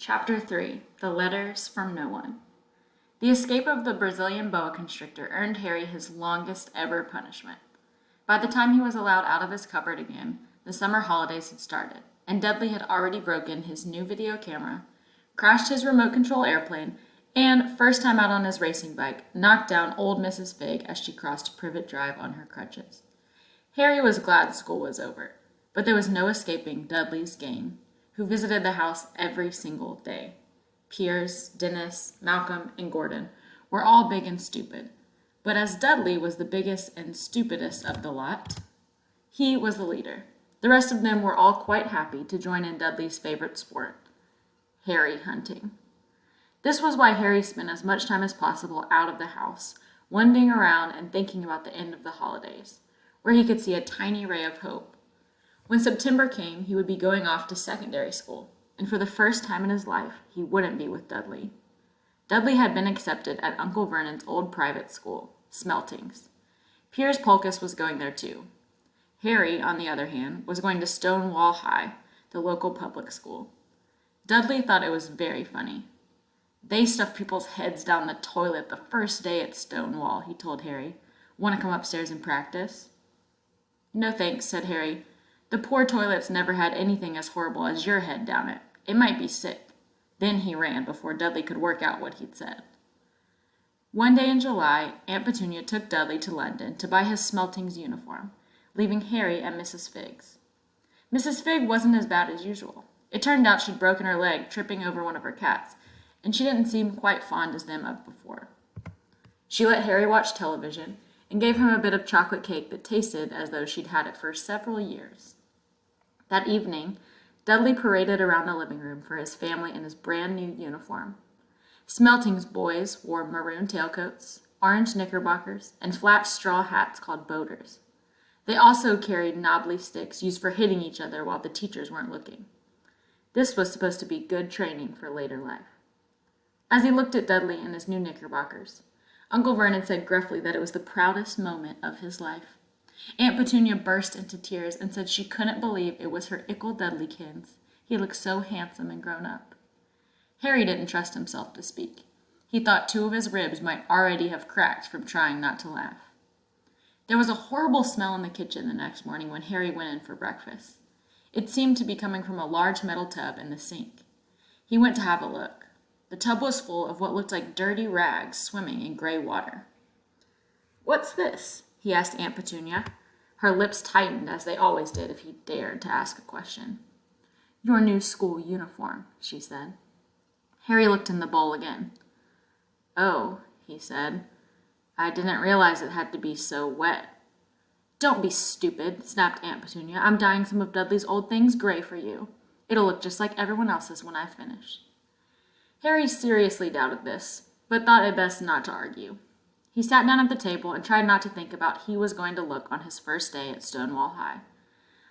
Chapter 3 The Letters from No One. The escape of the Brazilian boa constrictor earned Harry his longest ever punishment. By the time he was allowed out of his cupboard again, the summer holidays had started, and Dudley had already broken his new video camera, crashed his remote control airplane, and, first time out on his racing bike, knocked down old Mrs. Figg as she crossed Privet Drive on her crutches. Harry was glad school was over, but there was no escaping Dudley's gang, who visited the house every single day. Piers, Dennis, Malcolm, and Gordon were all big and stupid, but as Dudley was the biggest and stupidest of the lot, he was the leader. The rest of them were all quite happy to join in Dudley's favorite sport, Harry hunting. This was why Harry spent as much time as possible out of the house, wandering around and thinking about the end of the holidays, where he could see a tiny ray of hope. When September came, he would be going off to secondary school, and for the first time in his life, he wouldn't be with Dudley. Dudley had been accepted at Uncle Vernon's old private school, Smeltings. Piers Polkiss was going there too. Harry, on the other hand, was going to Stonewall High, the local public school. Dudley thought it was very funny. They stuff people's heads down the toilet the first day at Stonewall, he told Harry. Want to come upstairs and practice? No thanks, said Harry. The poor toilet's never had anything as horrible as your head down it. It might be sick. Then he ran before Dudley could work out what he'd said. One day in July, Aunt Petunia took Dudley to London to buy his Smeltings uniform, leaving Harry at Mrs. Figg's. Mrs. Figg wasn't as bad as usual. It turned out she'd broken her leg tripping over one of her cats, and she didn't seem quite fond as them of before. She let Harry watch television and gave him a bit of chocolate cake that tasted as though she'd had it for several years. That evening, Dudley paraded around the living room for his family in his brand new uniform. Smeltings boys wore maroon tailcoats, orange knickerbockers, and flat straw hats called boaters. They also carried knobbly sticks used for hitting each other while the teachers weren't looking. This was supposed to be good training for later life. As he looked at Dudley in his new knickerbockers, Uncle Vernon said gruffly that it was the proudest moment of his life. Aunt Petunia burst into tears and said she couldn't believe it was her ickle Dudleykins. He looked so handsome and grown up. Harry didn't trust himself to speak. He thought two of his ribs might already have cracked from trying not to laugh. There was a horrible smell in the kitchen the next morning when Harry went in for breakfast. It seemed to be coming from a large metal tub in the sink. He went to have a look. The tub was full of what looked like dirty rags swimming in gray water. "What's this?" he asked Aunt Petunia. Her lips tightened, as they always did if he dared to ask a question. "Your new school uniform," she said. Harry looked in the bowl again. "Oh," he said. "I didn't realize it had to be so wet." "Don't be stupid," snapped Aunt Petunia. "I'm dyeing some of Dudley's old things gray for you. It'll look just like everyone else's when I've finished." Harry seriously doubted this, but thought it best not to argue. He sat down at the table and tried not to think about how he was going to look on his first day at Stonewall High.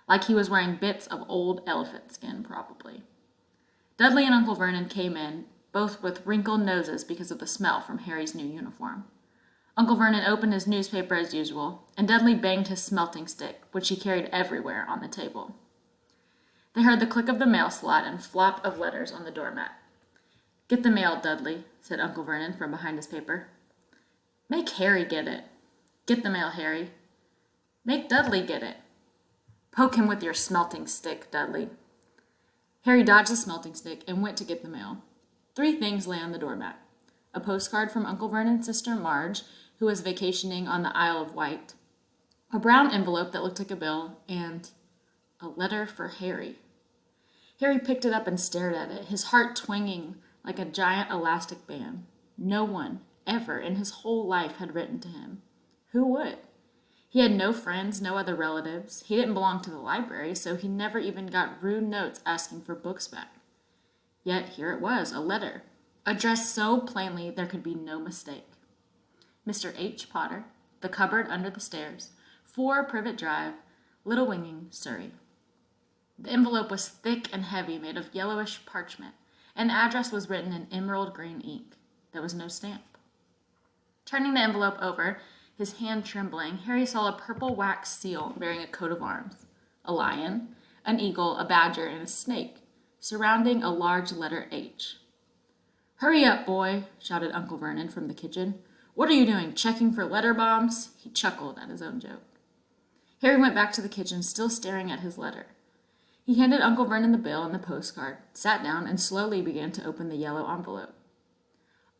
Like he was wearing bits of old elephant skin, probably. Dudley and Uncle Vernon came in, both with wrinkled noses because of the smell from Harry's new uniform. Uncle Vernon opened his newspaper as usual, and Dudley banged his smelting stick, which he carried everywhere, on the table. They heard the click of the mail slot and flop of letters on the doormat. "Get the mail, Dudley," said Uncle Vernon from behind his paper. "Make Harry get it." "Get the mail, Harry." "Make Dudley get it." "Poke him with your smelting stick, Dudley." Harry dodged the smelting stick and went to get the mail. 3 things lay on the doormat. A postcard from Uncle Vernon's sister Marge, who was vacationing on the Isle of Wight, a brown envelope that looked like a bill, and a letter for Harry. Harry picked it up and stared at it, his heart twanging like a giant elastic band. No one, ever, in his whole life had written to him. Who would? He had no friends, no other relatives. He didn't belong to the library, so he never even got rude notes asking for books back. Yet here it was, a letter, addressed so plainly there could be no mistake. Mr. H. Potter, The Cupboard Under the Stairs, 4 Privet Drive, Little Winging, Surrey. The envelope was thick and heavy, made of yellowish parchment, and the address was written in emerald green ink. There was no stamp. Turning the envelope over, his hand trembling, Harry saw a purple wax seal bearing a coat of arms, a lion, an eagle, a badger, and a snake, surrounding a large letter H. "Hurry up, boy," shouted Uncle Vernon from the kitchen. "What are you doing, checking for letter bombs?" He chuckled at his own joke. Harry went back to the kitchen, still staring at his letter. He handed Uncle Vernon the bill and the postcard, sat down, and slowly began to open the yellow envelope.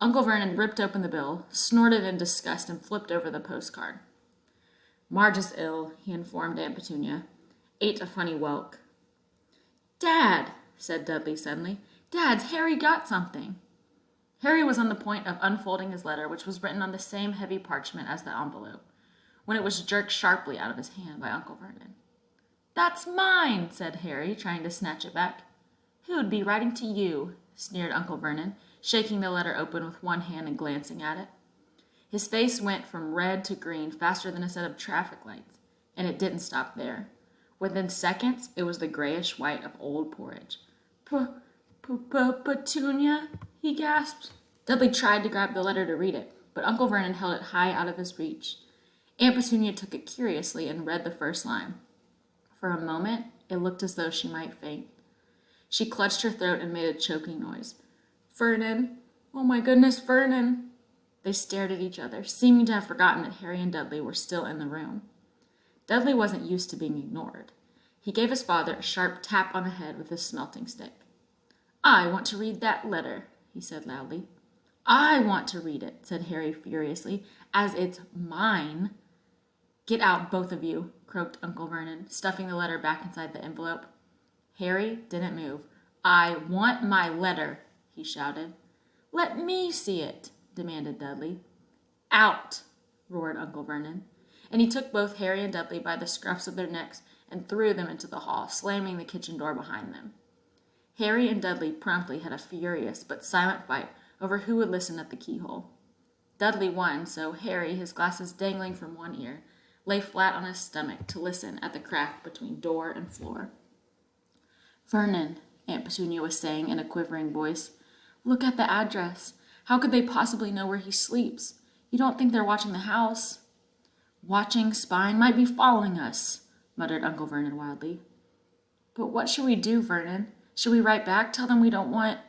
Uncle Vernon ripped open the bill, snorted in disgust, and flipped over the postcard. "Marge is ill," he informed Aunt Petunia. "Ate a funny whelk." "Dad," said Dudley suddenly. "Dad, Harry got something." Harry was on the point of unfolding his letter, which was written on the same heavy parchment as the envelope, when it was jerked sharply out of his hand by Uncle Vernon. "That's mine," said Harry, trying to snatch it back. "Who'd be writing to you?" sneered Uncle Vernon, shaking the letter open with one hand and glancing at it. His face went from red to green faster than a set of traffic lights, and it didn't stop there. Within seconds, it was the grayish white of old porridge. "Petunia?" he gasped. Dudley tried to grab the letter to read it, but Uncle Vernon held it high out of his reach. Aunt Petunia took it curiously and read the first line. For a moment, it looked as though she might faint. She clutched her throat and made a choking noise. "Vernon! Oh my goodness, Vernon!" They stared at each other, seeming to have forgotten that Harry and Dudley were still in the room. Dudley wasn't used to being ignored. He gave his father a sharp tap on the head with his smelting stick. "I want to read that letter," he said loudly. "I want to read it," said Harry furiously, "as it's mine." "Get out, both of you," croaked Uncle Vernon, stuffing the letter back inside the envelope. Harry didn't move. "I want my letter," he shouted. "Let me see it," demanded Dudley. "Out!" roared Uncle Vernon, and he took both Harry and Dudley by the scruffs of their necks and threw them into the hall, slamming the kitchen door behind them. Harry and Dudley promptly had a furious but silent fight over who would listen at the keyhole. Dudley won, so Harry, his glasses dangling from one ear, lay flat on his stomach to listen at the crack between door and floor. "Vernon," Aunt Petunia was saying in a quivering voice, "look at the address. How could they possibly know where he sleeps? You don't think they're watching the house?" "Watching, spying, might be following us," muttered Uncle Vernon wildly. "But what should we do, Vernon? Should we write back, tell them we don't want—"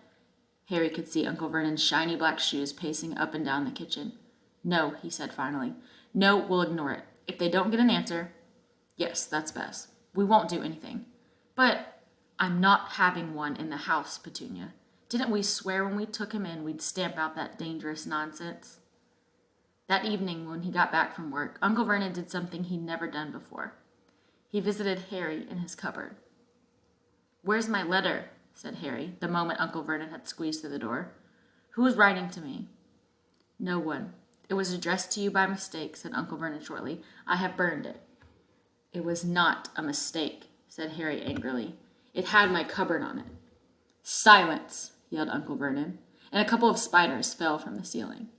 Harry could see Uncle Vernon's shiny black shoes pacing up and down the kitchen. "No," he said finally. "No, we'll ignore it. If they don't get an answer—" "Yes, that's best. We won't do anything." "But—" "I'm not having one in the house, Petunia. Didn't we swear when we took him in we'd stamp out that dangerous nonsense?" That evening, when he got back from work, Uncle Vernon did something he'd never done before. He visited Harry in his cupboard. "Where's my letter?" said Harry, the moment Uncle Vernon had squeezed through the door. "Who's writing to me?" "No one. It was addressed to you by mistake," said Uncle Vernon shortly. "I have burned it." "It was not a mistake," said Harry angrily. "It had my cupboard on it." "Silence!" yelled Uncle Vernon, and a couple of spiders fell from the ceiling.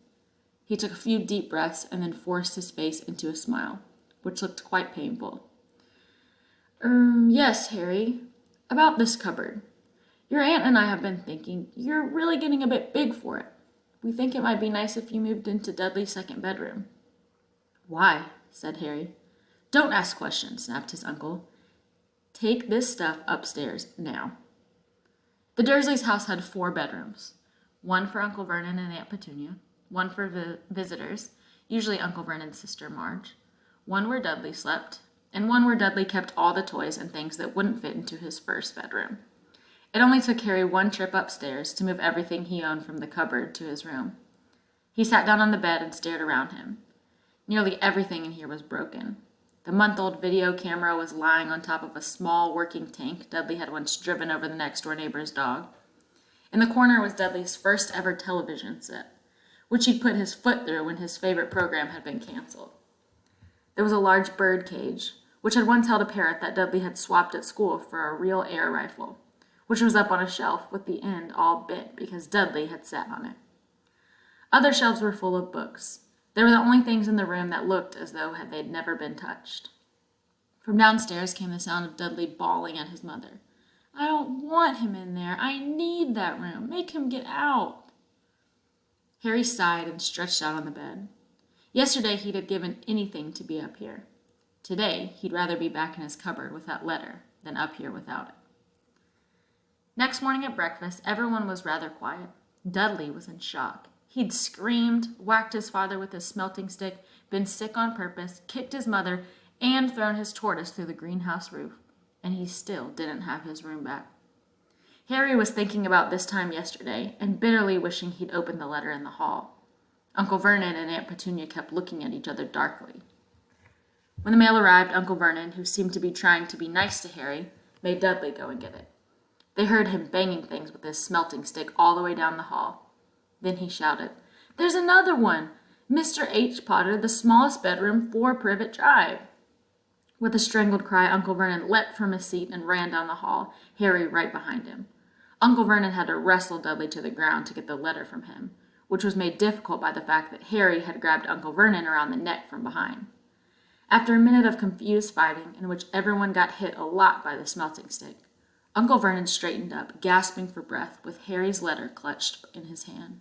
He took a few deep breaths and then forced his face into a smile, which looked quite painful. Yes, Harry. About this cupboard. Your aunt and I have been thinking you're really getting a bit big for it. We think it might be nice if you moved into Dudley's second bedroom." "Why?" said Harry. "Don't ask questions," snapped his uncle. "Take this stuff upstairs now." The Dursleys' house had 4 bedrooms. One for Uncle Vernon and Aunt Petunia, one for visitors, usually Uncle Vernon's sister Marge, one where Dudley slept, and one where Dudley kept all the toys and things that wouldn't fit into his first bedroom. It only took Harry one trip upstairs to move everything he owned from the cupboard to his room. He sat down on the bed and stared around him. Nearly everything in here was broken. The month-old video camera was lying on top of a small working tank Dudley had once driven over the next-door neighbor's dog. In the corner was Dudley's first ever television set, which he'd put his foot through when his favorite program had been canceled. There was a large bird cage, which had once held a parrot that Dudley had swapped at school for a real air rifle, which was up on a shelf with the end all bent because Dudley had sat on it. Other shelves were full of books. They were the only things in the room that looked as though they'd never been touched. From downstairs came the sound of Dudley bawling at his mother. "I don't want him in there. I need that room. Make him get out." Harry sighed and stretched out on the bed. Yesterday he'd have given anything to be up here. Today he'd rather be back in his cupboard with that letter than up here without it. Next morning at breakfast, everyone was rather quiet. Dudley was in shock. He'd screamed, whacked his father with his smelting stick, been sick on purpose, kicked his mother, and thrown his tortoise through the greenhouse roof. And he still didn't have his room back. Harry was thinking about this time yesterday and bitterly wishing he'd opened the letter in the hall. Uncle Vernon and Aunt Petunia kept looking at each other darkly. When the mail arrived, Uncle Vernon, who seemed to be trying to be nice to Harry, made Dudley go and get it. They heard him banging things with his smelting stick all the way down the hall. Then he shouted, "There's another one! Mr. H. Potter, the smallest bedroom, 4 Privet Drive." With a strangled cry, Uncle Vernon leapt from his seat and ran down the hall, Harry right behind him. Uncle Vernon had to wrestle Dudley to the ground to get the letter from him, which was made difficult by the fact that Harry had grabbed Uncle Vernon around the neck from behind. After a minute of confused fighting, in which everyone got hit a lot by the smelting stick, Uncle Vernon straightened up, gasping for breath, with Harry's letter clutched in his hand.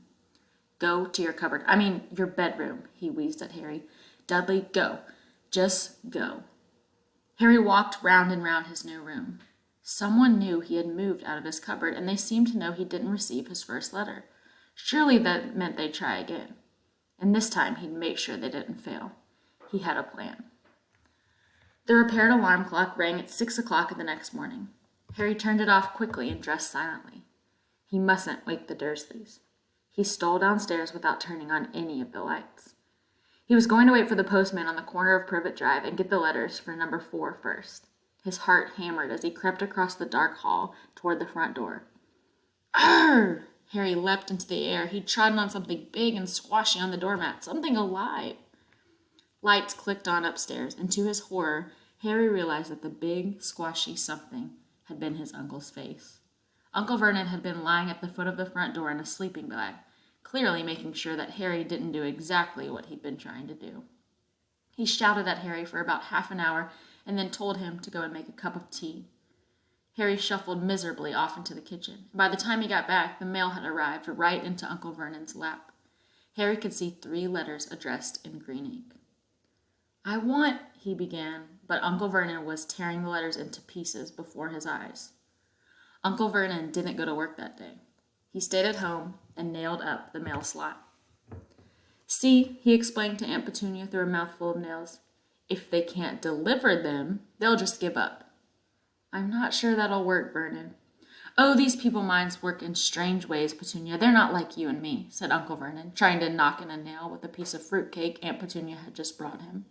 "Go to your cupboard. Your bedroom," he wheezed at Harry. "Dudley, go. Just go." Harry walked round and round his new room. Someone knew he had moved out of his cupboard, and they seemed to know he didn't receive his first letter. Surely that meant they'd try again. And this time he'd make sure they didn't fail. He had a plan. The repaired alarm clock rang at 6 o'clock the next morning. Harry turned it off quickly and dressed silently. He mustn't wake the Dursleys. He stole downstairs without turning on any of the lights. He was going to wait for the postman on the corner of Privet Drive and get the letters for number 4 first. His heart hammered as he crept across the dark hall toward the front door. Arr! Harry leapt into the air. He'd trodden on something big and squashy on the doormat, something alive. Lights clicked on upstairs, and to his horror, Harry realized that the big, squashy something had been his uncle's face. Uncle Vernon had been lying at the foot of the front door in a sleeping bag, clearly making sure that Harry didn't do exactly what he'd been trying to do. He shouted at Harry for about half an hour and then told him to go and make a cup of tea. Harry shuffled miserably off into the kitchen. By the time he got back, the mail had arrived right into Uncle Vernon's lap. Harry could see 3 letters addressed in green ink. "I want," he began, but Uncle Vernon was tearing the letters into pieces before his eyes. Uncle Vernon didn't go to work that day. He stayed at home and nailed up the mail slot. "See," he explained to Aunt Petunia through a mouthful of nails, "if they can't deliver them, they'll just give up." "I'm not sure that'll work, Vernon." "Oh, these people minds work in strange ways, Petunia. They're not like you and me," said Uncle Vernon, trying to knock in a nail with a piece of fruit cake Aunt Petunia had just brought him.